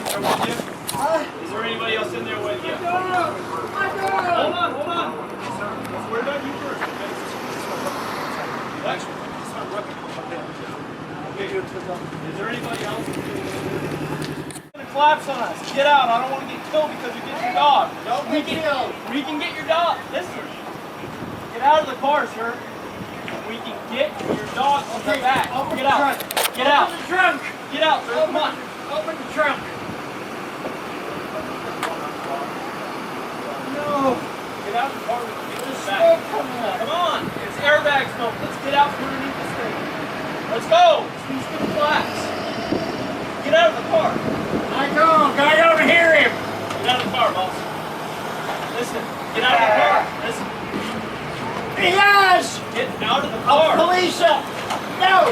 there with you? Is there anybody else in there with you? Hold on. Let's worry about you first. What? Okay. Is there anybody else? Gonna collapse on us. Get out. I don't want to get killed because you get your dog. We can get your dog. Listen. Get out of the car, sir. We can get your dog on the back. Get out. Get out. Open the trunk. Get out, sir. Come on. Open the trunk. No. Get out of the car. We can get this back. Come on. It's airbag smoke. Let's get out from underneath this thing. Let's go. He's gonna collapse. Get out of the car. I don't hear him. Get out of the car, boss. Listen. Get out of the car. Listen. Yes! Get out of the car. Police up! No!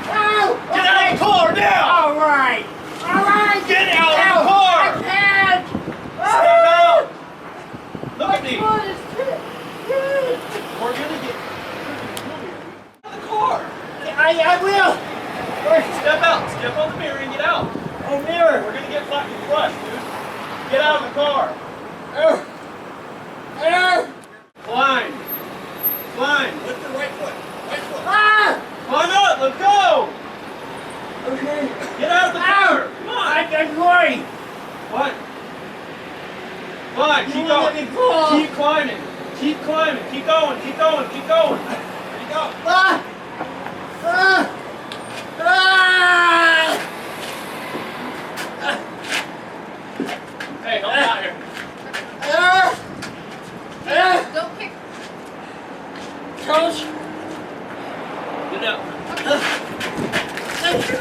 No! Get out of the car now! All right! Get out of the car! I can't! Step out! Look at me! Good. We're gonna get out of the car! I will! Step out! Step on the mirror and get out! Oh, mirror! We're gonna get fucking crushed, dude! Get out of the car! Climb! Climb! Lift your right foot! Right foot! Ah! Climb up! Let's go! Okay. Get out of the car! Come on! I'm going! What? Climb! Keep going! Keep climbing! Keep climbing! Keep going! Keep going! Keep going! There you go! Ah! Ah! Ah! Hey, help me out here! Don't kick. Coach! Get up! Thank you!